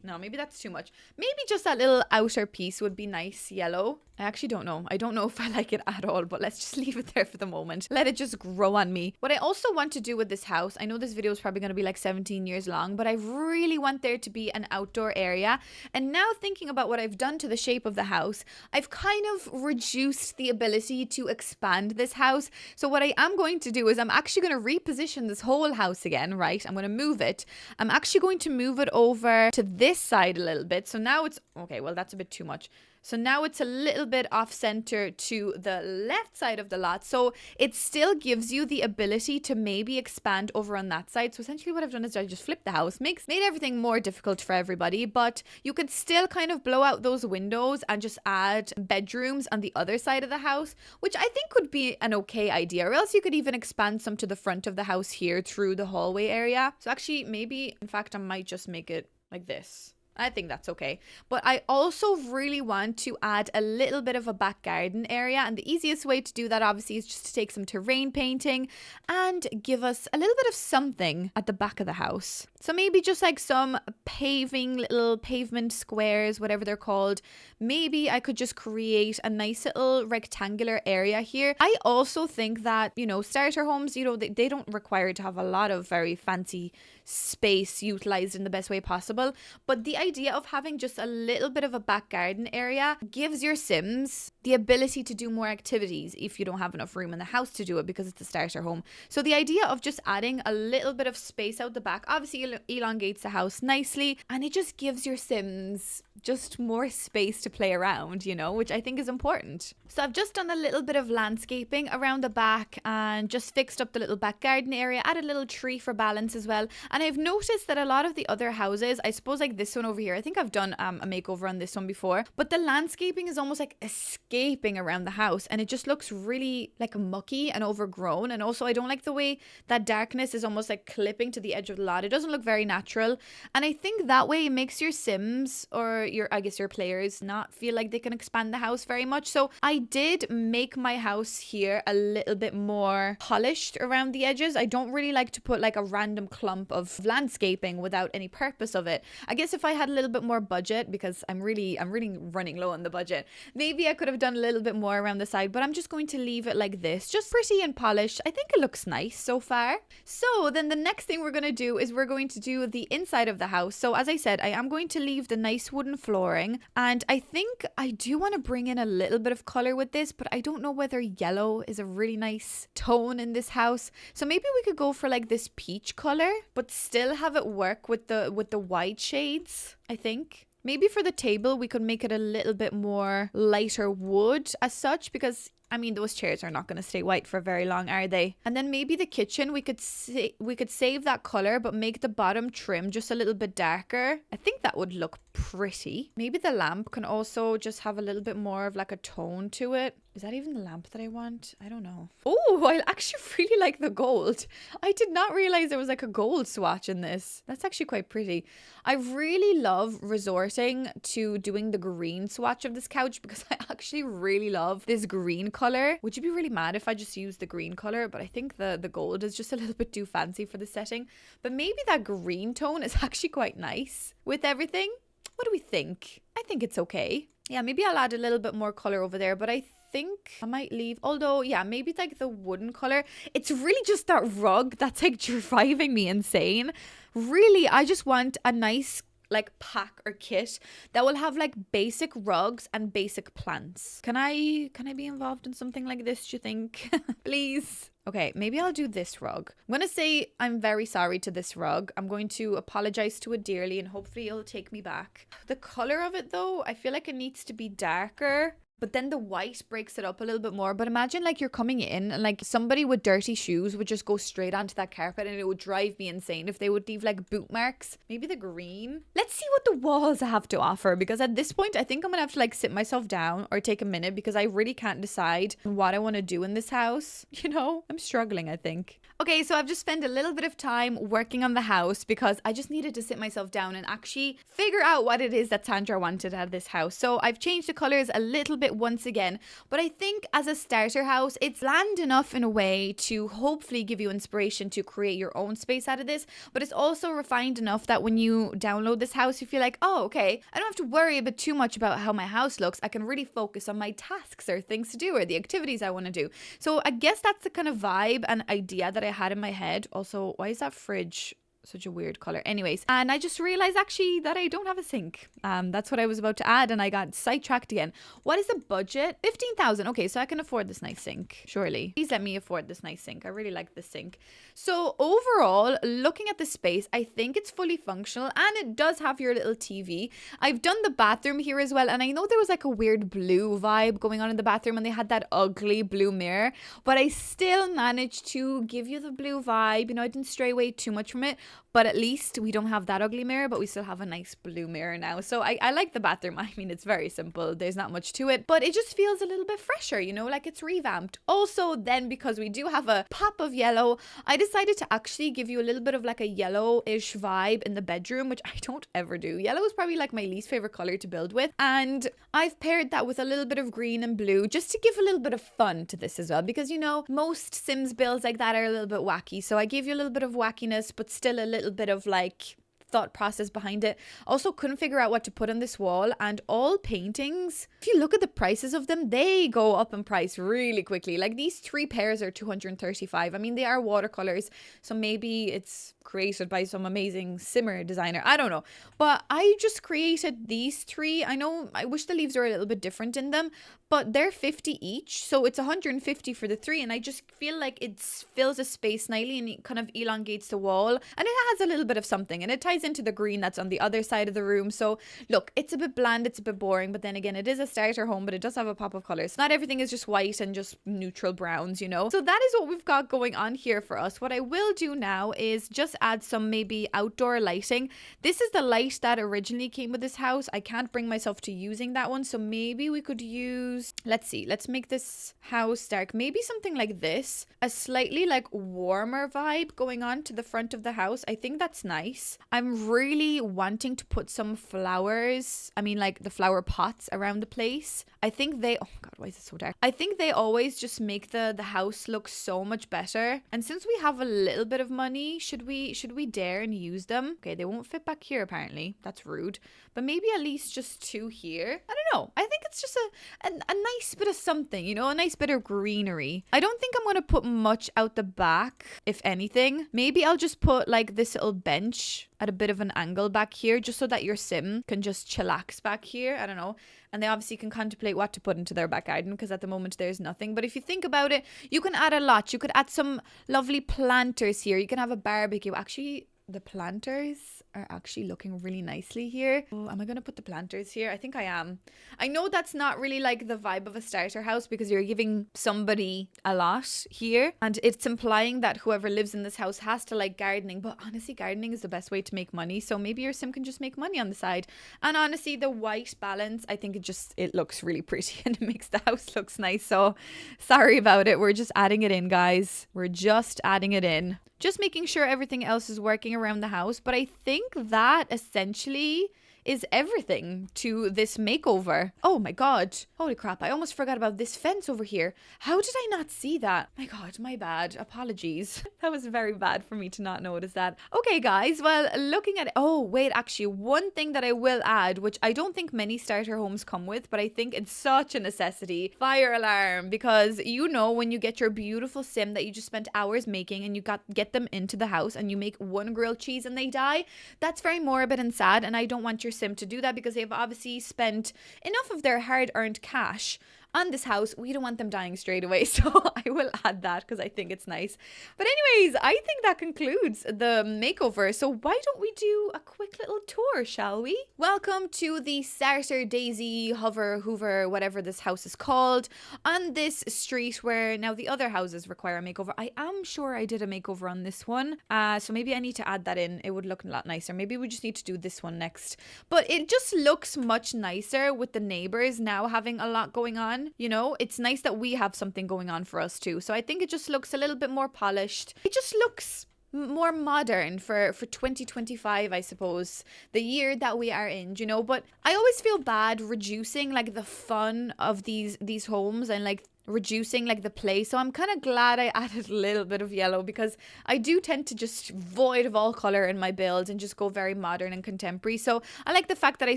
No, maybe that's too much. Maybe just that little outer piece would be nice yellow. I actually don't know. I don't know if I like it at all, but let's just leave it there for the moment. Let it just grow on me. What I also want to do with this house, I know this video is probably going to be like 17 years long, but I really want there to be an outdoor area. And now thinking about what I've done to the shape of the house, I've kind of reduced the ability to expand this house. So what I am going to do is I'm actually going to reposition this whole house again, right? I'm going to move it. I'm actually going to move it over to this side a little bit. So now it's, okay, well, that's a bit too much. So now it's a little bit off center to the left side of the lot. So it still gives you the ability to maybe expand over on that side. So essentially what I've done is I just flipped the house, made everything more difficult for everybody, but you could still kind of blow out those windows and just add bedrooms on the other side of the house, which I think would be an okay idea. Or else you could even expand some to the front of the house here through the hallway area. So actually maybe, in fact, I might just make it like this. I think that's okay. But I also really want to add a little bit of a back garden area. And the easiest way to do that, obviously, is just to take some terrain painting and give us a little bit of something at the back of the house. So maybe just like some paving, little pavement squares, whatever they're called. Maybe I could just create a nice little rectangular area here. I also think that, you know, starter homes, you know, they don't require to have a lot of very fancy space utilized in the best way possible, but the idea of having just a little bit of a back garden area gives your Sims the ability to do more activities if you don't have enough room in the house to do it because it's a starter home. So the idea of just adding a little bit of space out the back obviously elongates the house nicely, and it just gives your Sims just more space to play around, you know, which I think is important. So I've just done a little bit of landscaping around the back and just fixed up the little back garden area, added a little tree for balance as well. And I've noticed that a lot of the other houses, I suppose like this one over here, I think I've done a makeover on this one before, but the landscaping is almost like escaping around the house and it just looks really like mucky and overgrown. And also I don't like the way that darkness is almost like clipping to the edge of the lot. It doesn't look very natural. And I think that way it makes your Sims or your players not feel like they can expand the house very much. So I did make my house here a little bit more polished around the edges. I don't really like to put like a random clump of landscaping without any purpose of it. I guess if I had a little bit more budget, because I'm really running low on the budget, maybe I could have done a little bit more around the side, but I'm just going to leave it like this, just pretty and polished. I think it looks nice so far. So then the next thing we're going to do is we're going to do the inside of the house. So as I said, I am going to leave the nice wooden flooring, and I think I do want to bring in a little bit of color with this, but I don't know whether yellow is a really nice tone in this house. So maybe we could go for like this peach color, but still have it work with the white shades, I think. Maybe for the table, we could make it a little bit more lighter wood as such, because I mean, those chairs are not going to stay white for very long, are they? And then maybe the kitchen, we could save that color, but make the bottom trim just a little bit darker. I think that would look pretty. Maybe the lamp can also just have a little bit more of like a tone to it. Is that even the lamp that I want? I don't know. Oh, I actually really like the gold. I did not realize there was like a gold swatch in this. That's actually quite pretty. I really love resorting to doing the green swatch of this couch because I actually really love this green color. Would you be really mad if I just used the green color? But I think the gold is just a little bit too fancy for the setting. But maybe that green tone is actually quite nice with everything. What do we think? I think it's okay. Yeah, maybe I'll add a little bit more color over there, but I think I might leave, although yeah, maybe like the wooden color. It's really just that rug that's like driving me insane. Really, I just want a nice like pack or kit that will have like basic rugs and basic plants. Can I be involved in something like this, do you think? Please. Okay, maybe I'll do this rug. I'm going to say I'm very sorry to this rug. I'm going to apologize to it dearly and hopefully it'll take me back. The color of it though, I feel like it needs to be darker. But then the white breaks it up a little bit more. But imagine like you're coming in and like somebody with dirty shoes would just go straight onto that carpet and it would drive me insane if they would leave like boot marks. Maybe the green. Let's see what the walls have to offer, because at this point I think I'm gonna have to like sit myself down or take a minute because I really can't decide what I want to do in this house. You know, I'm struggling, I think. Okay, so I've just spent a little bit of time working on the house because I just needed to sit myself down and actually figure out what it is that Sandra wanted out of this house. So I've changed the colors a little bit once again, but I think as a starter house, it's bland enough in a way to hopefully give you inspiration to create your own space out of this, but it's also refined enough that when you download this house, you feel like, oh, okay, I don't have to worry a bit too much about how my house looks. I can really focus on my tasks or things to do or the activities I want to do. So I guess that's the kind of vibe and idea that I had in my head. Also, why is that fridge such a weird color. Anyways, and I just realized actually that I don't have a sink. That's what I was about to add, and I got sidetracked again. What is the budget? 15,000. Okay, so I can afford this nice sink, surely. Please let me afford this nice sink. I really like this sink. So overall, looking at the space, I think it's fully functional, and it does have your little TV. I've done the bathroom here as well, and I know there was like a weird blue vibe going on in the bathroom, and they had that ugly blue mirror, but I still managed to give you the blue vibe. You know, I didn't stray away too much from it, but at least we don't have that ugly mirror, but we still have a nice blue mirror now. So I like the bathroom. I mean, it's very simple. There's not much to it, but it just feels a little bit fresher, you know, like it's revamped. Also, then because we do have a pop of yellow, I decided to actually give you a little bit of like a yellowish vibe in the bedroom, which I don't ever do. Yellow is probably like my least favorite color to build with. And I've paired that with a little bit of green and blue just to give a little bit of fun to this as well, because you know, most Sims builds like that are a little bit wacky. So I gave you a little bit of wackiness, but still a little bit of like thought process behind it. Also couldn't figure out what to put on this wall, and all paintings, if you look at the prices of them, they go up in price really quickly. Like these 3 pairs are 235. I mean, they are watercolors, so maybe it's created by some amazing simmer designer. I don't know, but I just created these 3. I know I wish the leaves were a little bit different in them, but they're 50 each, so it's 150 for the 3, and I just feel like it fills a space nicely and it kind of elongates the wall, and it has a little bit of something, and it ties into the green that's on the other side of the room. So look, it's a bit bland, it's a bit boring, but then again, it is a starter home, but it does have a pop of colors. Not everything is just white and just neutral browns, you know. So that is what we've got going on here for us. What I will do now is just add some maybe outdoor lighting. This is the light that originally came with this house. I can't bring myself to using that one, so maybe we could use, let's see, let's make this house dark. Maybe something like this, a slightly like warmer vibe going on to the front of the house. I think that's nice. I'm really wanting to put some flowers, I mean like the flower pots around the place. I think they, oh god, why is it so dark? I think they always just make the house look so much better. And since we have a little bit of money, should we dare and use them? Okay, they won't fit back here apparently. That's rude. But maybe at least just 2 here. I don't know. I think it's just a nice bit of something, you know, a nice bit of greenery. I don't think I'm going to put much out the back, if anything. Maybe I'll just put like this little bench at a bit of an angle back here, just so that your sim can just chillax back here. I don't know. And they obviously can contemplate what to put into their back garden, because at the moment there's nothing. But if you think about it, you can add a lot. You could add some lovely planters here. You can have a barbecue. Actually, the planters are actually looking really nicely here. Oh, am I going to put the planters here? I think I am. I know that's not really like the vibe of a starter house, because you're giving somebody a lot here, and it's implying that whoever lives in this house has to like gardening. But honestly, gardening is the best way to make money, so maybe your sim can just make money on the side. And honestly, the white balance, I think it looks really pretty and it makes the house looks nice. So sorry about it. We're just adding it in, guys. We're just adding it in. Just making sure everything else is working around the house. But I think that essentially is everything to this makeover. Oh my god. Holy crap. I almost forgot about this fence over here. How did I not see that? My god, my bad. Apologies. That was very bad for me to not notice that. Okay, guys. Well, looking at it. Oh, wait. Actually, one thing that I will add, which I don't think many starter homes come with, but I think it's such a necessity. Fire alarm. Because you know, when you get your beautiful sim that you just spent hours making, and you get them into the house and you make one grilled cheese and they die, that's very morbid and sad, and I don't want your sim to do that, because they've obviously spent enough of their hard-earned cash on this house. We don't want them dying straight away, so I will add that because I think it's nice. But anyways, I think that concludes the makeover, so why don't we do a quick little tour, shall we? Welcome to the Starter Daisy Hover Hoover, whatever this house is called, on this street where now the other houses require a makeover. I am sure I did a makeover on this one, so maybe I need to add that in. It would look a lot nicer. Maybe we just need to do this one next. But it just looks much nicer with the neighbors now having a lot going on. You know, it's nice that we have something going on for us too. So I think it just looks a little bit more polished. It just looks more modern for 2025, I suppose, the year that we are in, you know. But I always feel bad reducing like the fun of these homes and like reducing like the play. So I'm kind of glad I added a little bit of yellow, because I do tend to just void of all color in my builds and just go very modern and contemporary. So I like the fact that I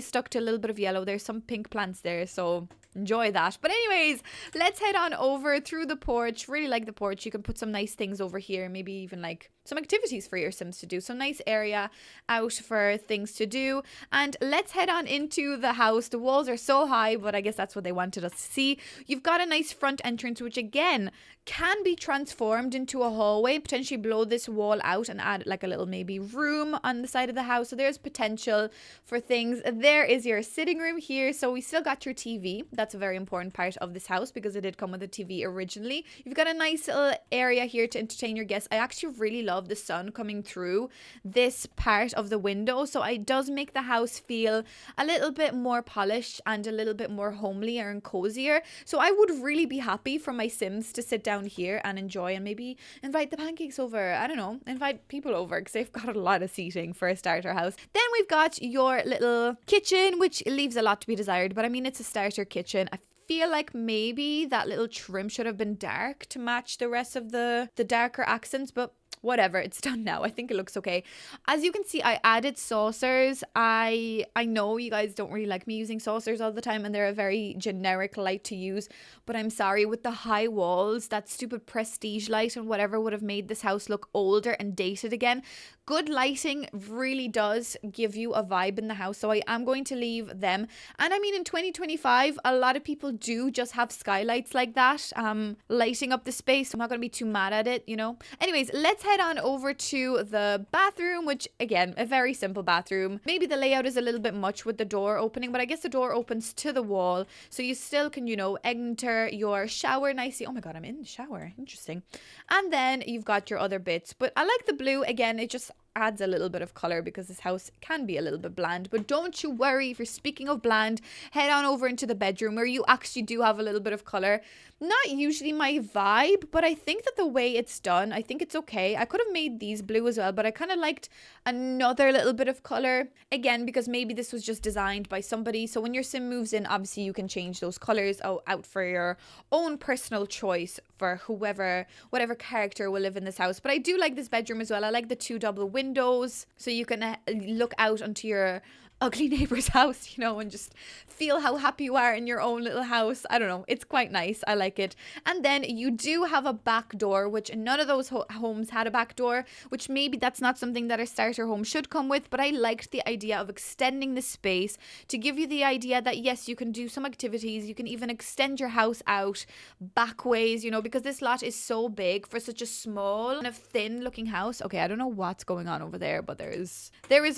stuck to a little bit of yellow. There's some pink plants there, so enjoy that. But anyways, let's head on over through the porch. Really like the porch. You can put some nice things over here, maybe even like some activities for your Sims to do. Some nice area out for things to do. And let's head on into the house. The walls are so high, but I guess that's what they wanted us to see. You've got a nice front entrance, which again can be transformed into a hallway. Potentially blow this wall out and add like a little maybe room on the side of the house. So there's potential for things. There is your sitting room here. So we still got your TV. That's a very important part of this house, because it did come with a TV originally. You've got a nice little area here to entertain your guests. I actually really love the sun coming through this part of the window, so it does make the house feel a little bit more polished and a little bit more homelier and cozier. So I would really be happy for my Sims to sit down here and enjoy, and maybe invite the pancakes over. I don't know, invite people over, because they've got a lot of seating for a starter house. Then we've got your little kitchen, which leaves a lot to be desired, but I mean, it's a starter kitchen. I feel like maybe that little trim should have been dark to match the rest of the darker accents, but whatever, it's done now. I think it looks okay. As you can see, I added saucers. I know you guys don't really like me using saucers all the time, and they're a very generic light to use, but I'm sorry, with the high walls, that stupid prestige light and whatever would have made this house look older and dated again. Good lighting really does give you a vibe in the house, so I am going to leave them. And I mean, in 2025, a lot of people do just have skylights like that, lighting up the space. I'm not going to be too mad at it, you know. Anyways, let's head on over to the bathroom, which again, a very simple bathroom. Maybe the layout is a little bit much with the door opening, but I guess the door opens to the wall, so you still can, you know, enter your shower nicely. Oh my god, I'm in the shower. Interesting. And then you've got your other bits, but I like the blue. Again, it just adds a little bit of color, because this house can be a little bit bland. But don't you worry, if you're speaking of bland, head on over into the bedroom, where you actually do have a little bit of color. Not usually my vibe, but I think that the way it's done, I think it's okay. I could have made these blue as well, but I kind of liked another little bit of color, again, because maybe this was just designed by somebody. So when your Sim moves in, obviously you can change those colors out for your own personal choice for whatever character will live in this house. But I do like this bedroom as well. I like the 2 double windows, so you can look out onto your ugly neighbor's house, you know, and just feel how happy you are in your own little house. I don't know, it's quite nice. I like it. And then you do have a back door, which none of those homes had a back door, which maybe that's not something that a starter home should come with, but I liked the idea of extending the space to give you the idea that yes, you can do some activities, you can even extend your house out back ways, you know, because this lot is so big for such a small kind of thin looking house. Okay, I don't know what's going on over there, but there is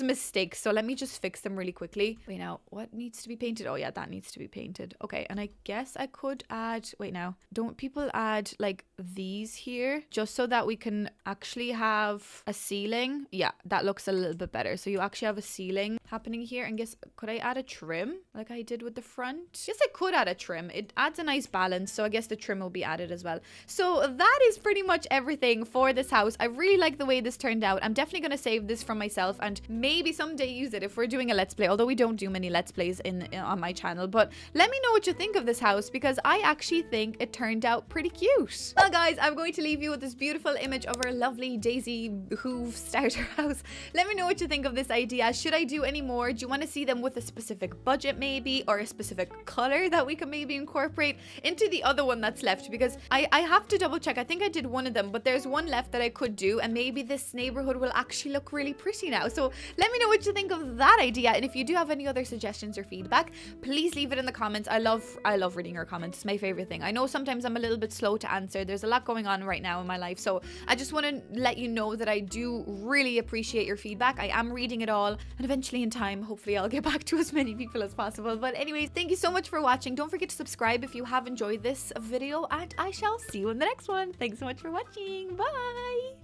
mistakes, so let me just fix them really quickly. Wait, now what needs to be painted? Oh yeah, that needs to be painted. Okay, and I guess I could add, wait, now don't people add like these here just so that we can actually have a ceiling? Yeah, that looks a little bit better. So you actually have a ceiling happening here. And guess, could I add a trim like I did with the front? Yes, I could add a trim. It adds a nice balance, so I guess the trim will be added as well. So that is pretty much everything for this house. I really like the way this turned out. I'm definitely going to save this for myself and maybe someday use it if we're doing a let's play, although we don't do many let's plays on my channel. But let me know what you think of this house, because I actually think it turned out pretty cute. Well guys, I'm going to leave you with this beautiful image of our lovely Daisy Hoove starter house. Let me know what you think of this idea. Should I do any more? Do you want to see them with a specific budget maybe, or a specific color that we can maybe incorporate into the other one that's left? Because I have to double check. I think I did one of them, but there's one left that I could do, and maybe this neighborhood will actually look really pretty now. So let me know what you think of that idea, and if you do have any other suggestions or feedback, please leave it in the comments. I love reading your comments. It's my favorite thing. I know sometimes I'm a little bit slow to answer. There's a lot going on right now in my life, so I just want to let you know that I do really appreciate your feedback. I am reading it all, and eventually in time, hopefully I'll get back to as many people as possible. But anyways, thank you so much for watching. Don't forget to subscribe if you have enjoyed this video, and I shall see you in the next one. Thanks so much for watching. Bye.